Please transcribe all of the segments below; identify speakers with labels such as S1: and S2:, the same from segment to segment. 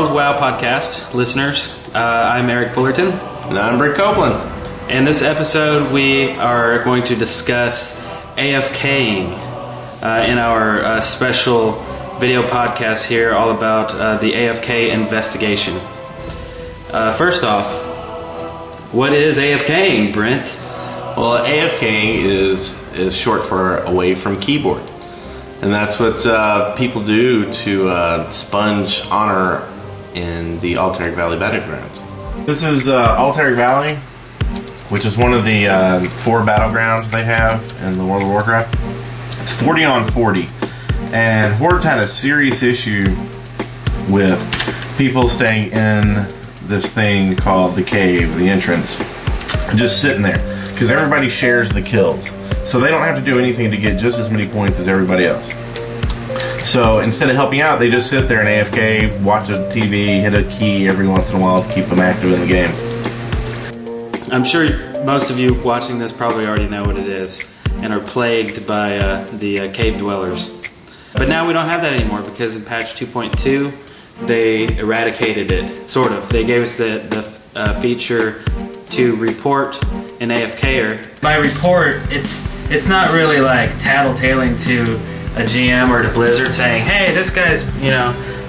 S1: World WoW podcast listeners. I'm Eric Fullerton.
S2: And I'm Rick Copeland.
S1: In this episode, we are going to discuss AFKing in our special video podcast here, all about the AFK Investigation. First off, what is AFKing, Brent?
S2: Well, AFK is short for away from keyboard. And that's what people do to sponge honor in the Alteric Valley battlegrounds. This is Alteric Valley, which is one of the 4 battlegrounds they have in the World of Warcraft. It's 40 on 40. And Horde's had a serious issue with people staying in this thing called the cave, the entrance, just sitting there. Because everybody shares the kills. So they don't have to do anything to get just as many points as everybody else. So instead of helping out, they just sit there and AFK, watch a TV, hit a key every once in a while to keep them active in the game.
S1: I'm sure most of you watching this probably already know what it is and are plagued by the cave dwellers. But now we don't have that anymore because in patch 2.2 they eradicated it, sort of. They gave us the feature to report an AFKer. By report, it's not really like tattletaling to a GM or to Blizzard saying, hey, this guy's,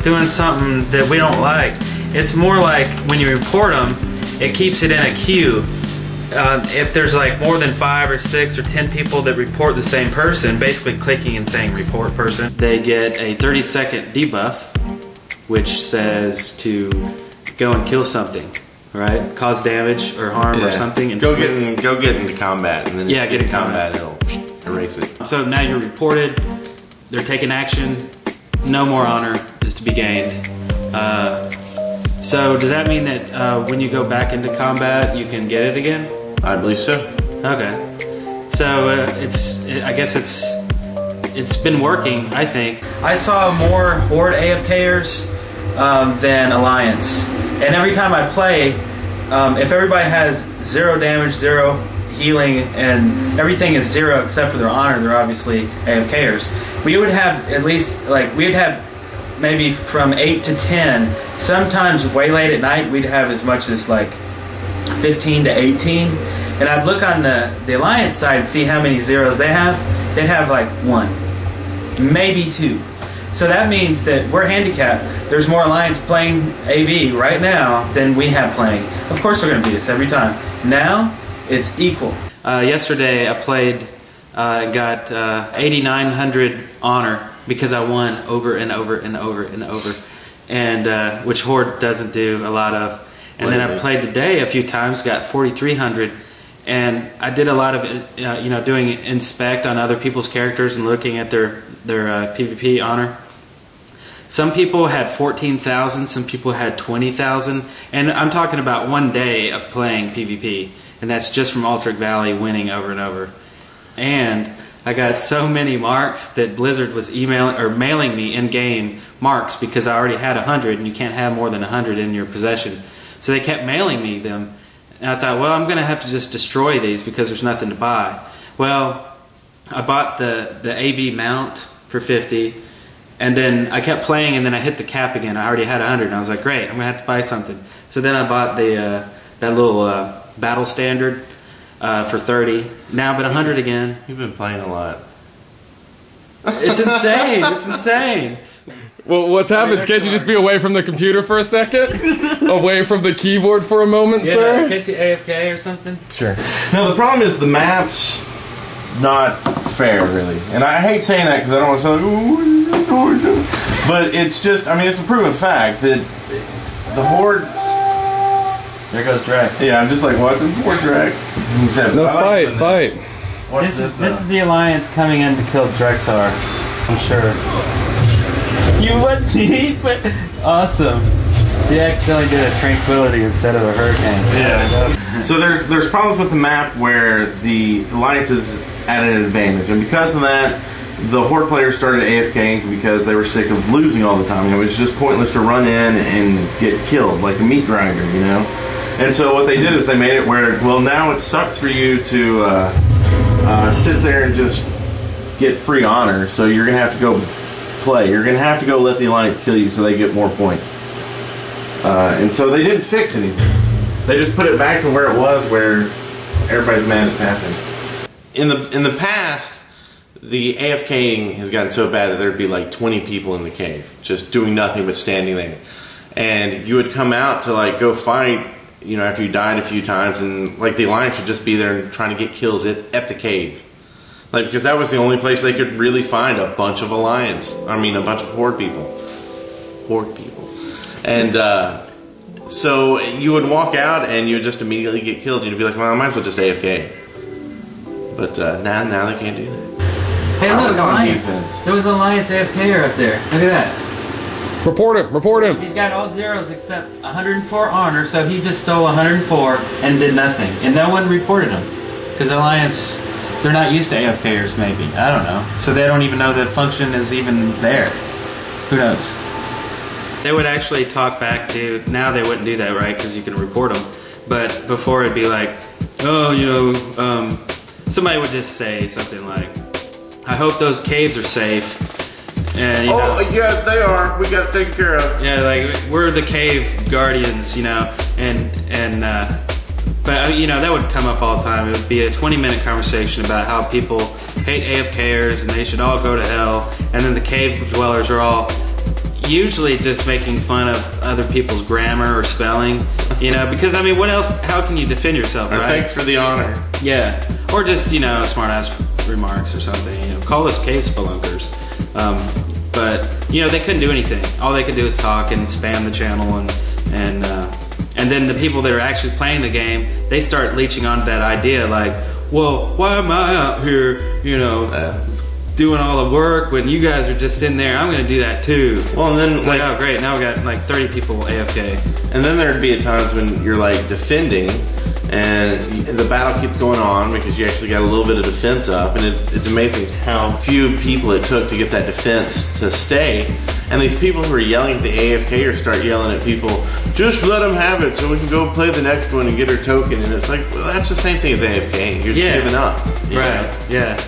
S1: doing something that we don't like. It's more like when you report them, it keeps it in a queue. If there's like more than 5 or 6 or 10 people that report the same person, basically clicking and saying report person, they get a 30-second debuff, which says to go and kill something. Right, cause damage or harm or something, and
S2: go get into combat, and then
S1: get in combat.
S2: It'll erase it.
S1: So now you're reported. They're taking action. No more honor is to be gained. So does that mean that when you go back into combat, you can get it again?
S2: I believe so.
S1: Okay. So I guess it's been working. I think I saw more Horde AFKers than Alliance. And every time I play, if everybody has 0 damage, 0 healing, and everything is 0 except for their honor, they're obviously AFKers, we would have at least, we'd have maybe from 8 to 10, sometimes way late at night, we'd have as much as 15 to 18. And I'd look on the Alliance side and see how many zeros they have. They'd have 1, maybe 2. So that means that we're handicapped. There's more Alliance playing AV right now than we have playing. Of course they're going to beat us every time. Now, it's equal. Yesterday I played, got 8,900 honor because I won over and over and over and over, and which Horde doesn't do a lot of. And then I played today a few times, got 4,300, and I did a lot of doing inspect on other people's characters and looking at their PvP honor. Some people had 14,000, some people had 20,000, and I'm talking about one day of playing PvP, and that's just from Alteric Valley winning over and over. And I got so many marks that Blizzard was mailing me in-game marks because I already had 100, and you can't have more than 100 in your possession. So they kept mailing me them, and I thought, well, I'm going to have to just destroy these because there's nothing to buy. Well, I bought the AV mount for 50, and then I kept playing, and then I hit the cap again. I already had 100, and I was like, great, I'm going to have to buy something. So then I bought that little battle standard for 30. Now I'm at 100 again.
S2: You've been playing a lot.
S1: It's insane. It's insane.
S3: Well, what's happened? Can't you just be away from the computer for a second? Away from the keyboard for a moment, sir?
S1: Can't you AFK or something?
S2: Sure. No, the problem is the map's not fair, really. And I hate saying that because I don't want to sound like, oh, but it's just, it's a proven fact that the Hordes...
S1: There goes Drax.
S2: Yeah, I'm just watching Horde Drax.
S3: No, fight.
S1: This is the Alliance coming in to kill Drekthar, I'm sure. You would be, but awesome. You accidentally did a Tranquility instead of a Hurricane.
S2: Yeah. So there's problems with the map where the Alliance is at an advantage, and because of that, the Horde players started AFKing because they were sick of losing all the time. It was just pointless to run in and get killed like a meat grinder, And so what they did is they made it where, well, now it sucks for you to sit there and just get free honor, so you're going to have to go play. You're going to have to go let the Alliance kill you so they get more points. And so they didn't fix anything. They just put it back to where it was, where everybody's mad it's happened. In the past, the AFKing has gotten so bad that there'd be like 20 people in the cave, just doing nothing but standing there. And you would come out to like go fight, you know, after you died a few times, and like the Alliance would just be there trying to get kills at the cave. Like, because that was the only place they could really find a bunch of Alliance. I mean, a bunch of Horde people. Horde people. And so you would walk out and you would just immediately get killed. You'd be like, well, I might as well just AFK. But now they can't do that.
S1: Hey, look, Alliance. There was Alliance AFKer up there. Look at that.
S3: Report him, report him.
S1: He's got all zeros except 104 honor, so he just stole 104 and did nothing. And no one reported him. Because Alliance, they're not used to AFKers, maybe. I don't know. So they don't even know the function is even there. Who knows? They would actually talk back to, now they wouldn't do that, right? Because you can report them. But before it'd be like, oh, you know, somebody would just say something like, I hope those caves are safe. And, you know,
S2: yeah, they are. We got to take care of.
S1: Yeah, like, we're the cave guardians, you know, but, you know, that would come up all the time. It would be a 20-minute conversation about how people hate AFKers and they should all go to hell. And then the cave dwellers are all usually just making fun of other people's grammar or spelling, you know, because, I mean, what else, how can you defend yourself, right?
S2: Thanks for the honor.
S1: Yeah, or just, you know, smart-ass remarks or something, you know, call us cave spelunkers. But, you know, they couldn't do anything. All they could do is talk and spam the channel, and then the people that are actually playing the game, they start leeching onto that idea, like, well, why am I out here, you know, doing all the work when you guys are just in there? I'm going to do that too.
S2: Well, and then
S1: it's like, oh great, now we got like 30 people AFK.
S2: And then there'd be times when you're like defending, and the battle keeps going on because you actually got a little bit of defense up, and it's amazing how few people it took to get that defense to stay. And these people who are yelling at the AFKers start yelling at people, just let them have it so we can go play the next one and get our token. And it's like, well, that's the same thing as AFK. You're just giving up.
S1: Right, know? Yeah.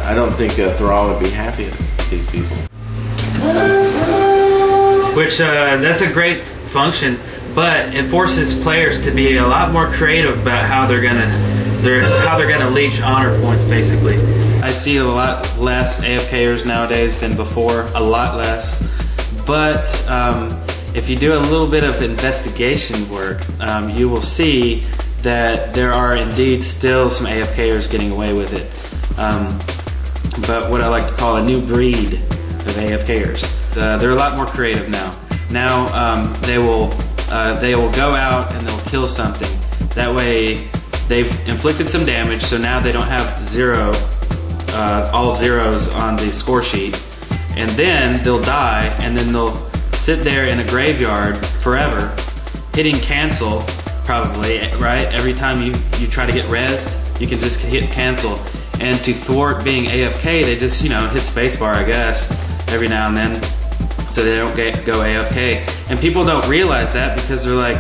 S2: I don't think Thrall would be happy with these people.
S1: Which, that's a great function, but it forces players to be a lot more creative about how they're gonna leech honor points, basically. I see a lot less AFKers nowadays than before, a lot less. But if you do a little bit of investigation work, you will see that there are indeed still some AFKers getting away with it. But what I like to call a new breed of AFKers. They're a lot more creative now. Now they will go out and they'll kill something. That way they've inflicted some damage, so now they don't have all zeros on the score sheet. And then they'll die, and then they'll sit there in a graveyard forever, hitting cancel, probably, right? Every time you try to get rezzed, you can just hit cancel. And to thwart being AFK, they just, you know, hit spacebar, I guess, every now and then, so they don't go AFK. And people don't realize that because they're like,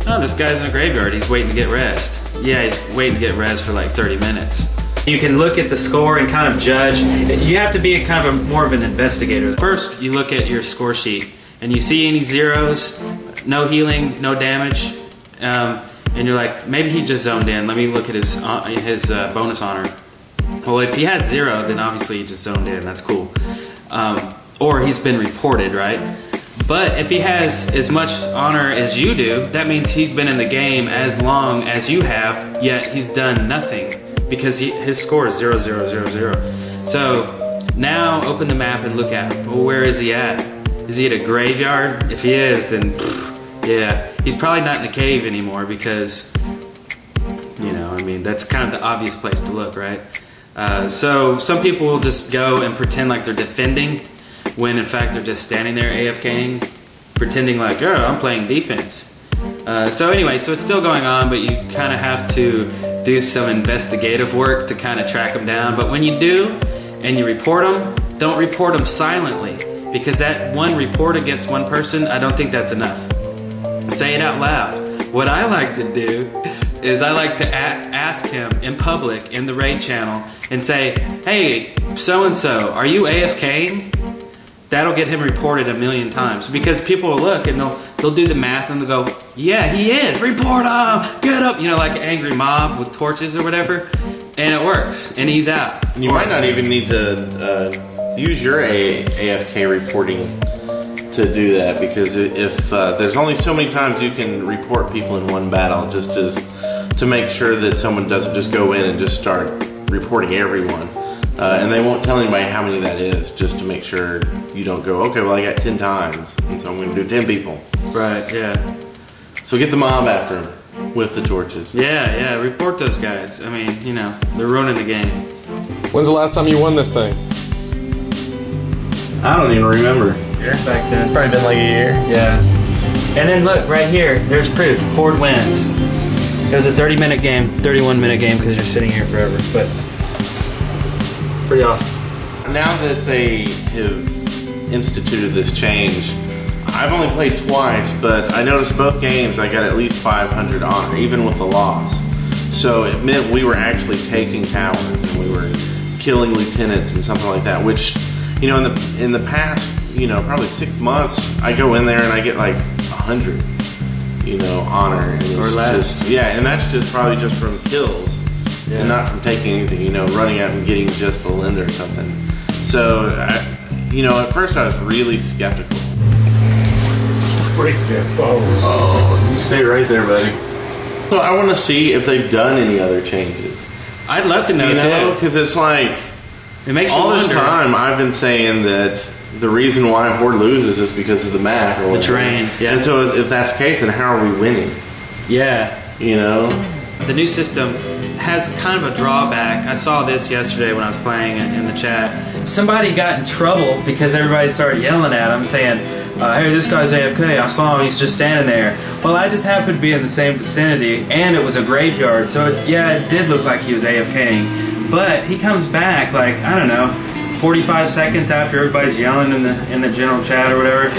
S1: oh, this guy's in a graveyard, he's waiting to get rezzed. Yeah, he's waiting to get rezzed for like 30 minutes. You can look at the score and kind of judge. You have to be kind of more of an investigator. First, you look at your score sheet and you see any zeros, no healing, no damage, and you're like, maybe he just zoned in. Let me look at his bonus honor. Well, if he has 0, then obviously he just zoned in. That's cool. Or he's been reported, right? But if he has as much honor as you do, that means he's been in the game as long as you have, yet he's done nothing because his score is 0, 0, 0, 0. So now open the map and look at him. Well, where is he at? Is he at a graveyard? If he is, then yeah, he's probably not in the cave anymore because, you know, I mean, that's kind of the obvious place to look, right? So some people will just go and pretend like they're defending when in fact they're just standing there AFKing, pretending like, oh, I'm playing defense. So anyway, so it's still going on, but you kind of have to do some investigative work to kind of track them down. But when you do, and you report them, don't report them silently, because that one report against one person, I don't think that's enough. Say it out loud. What I like to do is I like to ask him in public in the raid channel and say, hey, so-and-so, are you AFKing? That'll get him reported 1,000,000 times because people will look and they'll do the math and they'll go, yeah, he is, report him, get up, you know, like an angry mob with torches or whatever, and it works, and he's out.
S2: You might not even need to use your AFK reporting to do that, because if there's only so many times you can report people in one battle, just as to make sure that someone doesn't just go in and just start reporting everyone. And they won't tell anybody how many that is, just to make sure you don't go, okay, well I got 10 times, and so I'm going to do 10 people.
S1: Right, yeah.
S2: So get the mob after them with the torches.
S1: Yeah, report those guys. I mean, you know, they're ruining the game.
S3: When's the last time you won this thing?
S2: I don't even remember.
S1: Back then.
S2: It's probably been like a year.
S1: Yeah. And then look, right here, there's proof. Horde wins. It was a 30-minute game, 31-minute game, because you're sitting here forever, but pretty awesome.
S2: Now that they have instituted this change, I've only played twice, but I noticed both games I got at least 500 honor, even with the loss. So it meant we were actually taking towers and we were killing lieutenants and something like that, which, you know, in the past, you know, probably 6 months, I go in there and I get like 100, you know, honor. And
S1: or less.
S2: Just, yeah, and that's just probably just from kills. Yeah. And not from taking anything, you know, running out and getting just the Linda or something. So, you know, at first I was really skeptical.
S4: Break that bone.
S2: Oh, you stay right there, buddy. Well, I want to see if they've done any other changes.
S1: I'd love to know,
S2: you know,
S1: too.
S2: because it's like,
S1: it makes
S2: all
S1: you
S2: this
S1: wonder.
S2: time I've been saying that the reason why Horde loses is because of the map or
S1: the terrain. Yeah.
S2: And so if that's the case, then how are we winning?
S1: Yeah.
S2: You know?
S1: The new system has kind of a drawback. I saw this yesterday when I was playing in the chat. Somebody got in trouble because everybody started yelling at him saying, hey, this guy's AFK, I saw him, he's just standing there. Well, I just happened to be in the same vicinity, and it was a graveyard, so it did look like he was AFKing. But he comes back, like, I don't know, 45 seconds after everybody's yelling in the general chat or whatever,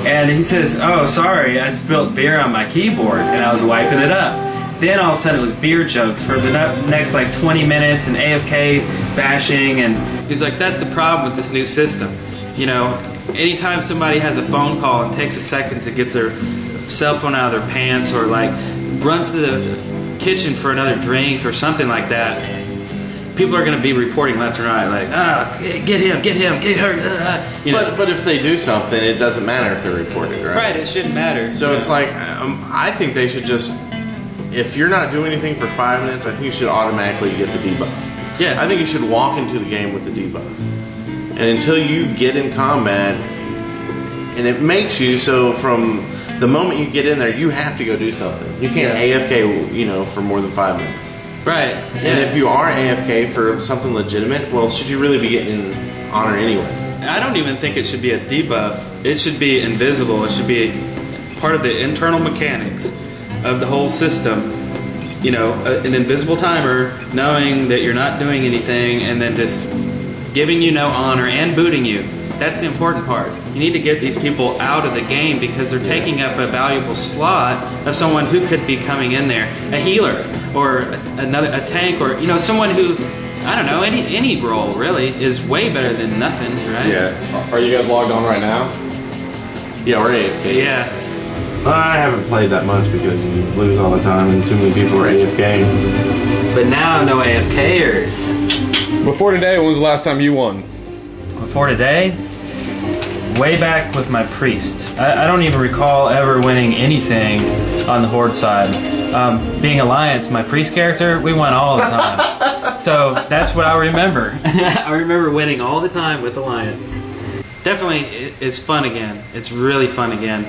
S1: and he says, oh, sorry, I spilled beer on my keyboard, and I was wiping it up. Then all of a sudden it was beer jokes for the next like 20 minutes and AFK bashing, and he's like, that's the problem with this new system. You know, anytime somebody has a phone call and takes a second to get their cell phone out of their pants, or like runs to the kitchen for another drink or something like that, people are going to be reporting left and right, like, get him, get her. You know.
S2: But if they do something, it doesn't matter if they're reported, right?
S1: Right, it shouldn't matter.
S2: So it's like, I think they should just, if you're not doing anything for 5 minutes, I think you should automatically get the debuff.
S1: Yeah.
S2: I think you should walk into the game with the debuff. And until you get in combat, and it makes you so from the moment you get in there, you have to go do something. You can't AFK, you know, for more than 5 minutes.
S1: Right. Yeah.
S2: And if you are AFK for something legitimate, well, should you really be getting honor anyway?
S1: I don't even think it should be a debuff. It should be invisible. It should be part of the internal mechanics of the whole system. You know, an invisible timer, knowing that you're not doing anything, and then just giving you no honor and booting you. That's the important part. You need to get these people out of the game because they're taking up a valuable slot of someone who could be coming in there, a healer or a tank, or, you know, someone who, I don't know, any role really is way better than nothing, right?
S2: Yeah.
S3: Are you guys logged on right now?
S2: Yeah, we're AFK.
S1: Yeah.
S2: I haven't played that much because you lose all the time and too many people are AFK.
S1: But now no AFKers.
S3: Before today, when was the last time you won?
S1: Before today? Way back with my priest. I don't even recall ever winning anything on the Horde side. Being Alliance, my priest character, we won all the time. So that's what I remember. I remember winning all the time with Alliance. Definitely, it's fun again. It's really fun again.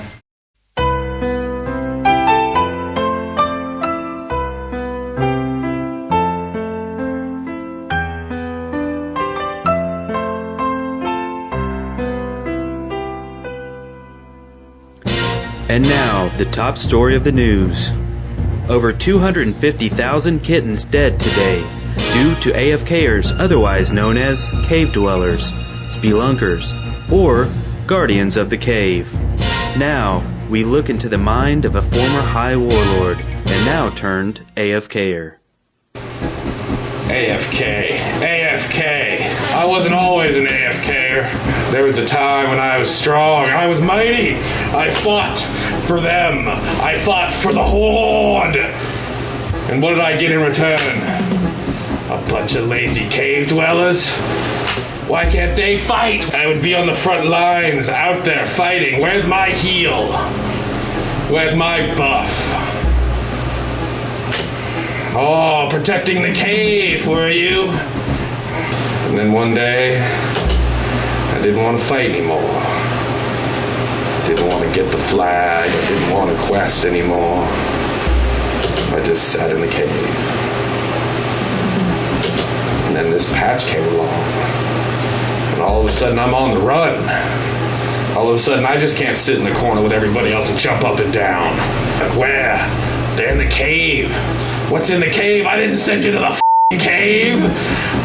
S5: And now, the top story of the news. Over 250,000 kittens dead today due to AFKers, otherwise known as cave dwellers, spelunkers, or guardians of the cave. Now, we look into the mind of a former high warlord and now turned AFKer.
S4: AFK. I wasn't always an AFKer.
S6: There was a time when I was strong, I was mighty. I fought for them. I fought for the Horde. And what did I get in return? A bunch of lazy cave dwellers? Why can't they fight? I would be on the front lines, out there fighting. Where's my heal? Where's my buff? Oh, protecting the cave, were you? And then one day, I didn't want to fight anymore. I didn't want to get the flag. I didn't want to quest anymore. I just sat in the cave. And then this patch came along. And all of a sudden, I'm on the run. All of a sudden, I just can't sit in the corner with everybody else and jump up and down. Like, where? They're in the cave. What's in the cave? I didn't send you to the f***ing cave.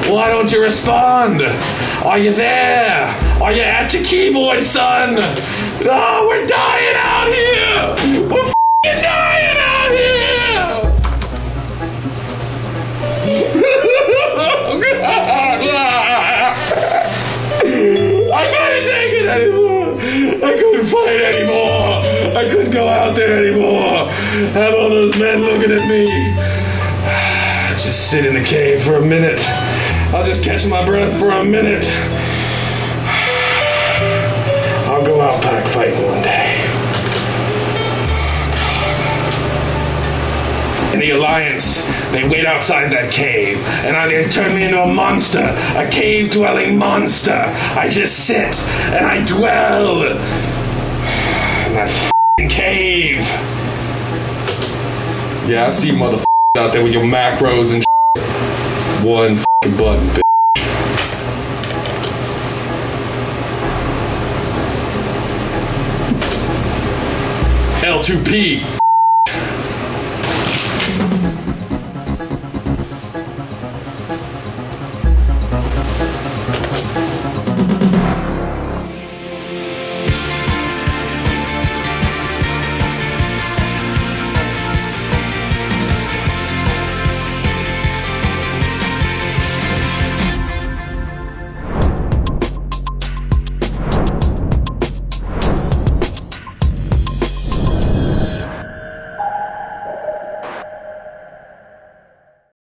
S6: Why don't you respond? Are you there? Are you at your keyboard, son? Oh, we're dying out here. We're f***ing dying out here. Oh, God. I couldn't take it anymore. I couldn't fight anymore. I couldn't go out there anymore. Have all those men looking at me. Just sit in the cave for a minute. I'll just catch my breath for a minute. I'll go out pack fighting one day. And the Alliance, they wait outside that cave, and they turn me into a monster, a cave-dwelling monster. I just sit, and I dwell in that f***ing cave. Yeah, I see you motherfuckers out there with your macros and shit. One f***ing button, bitch. L2P.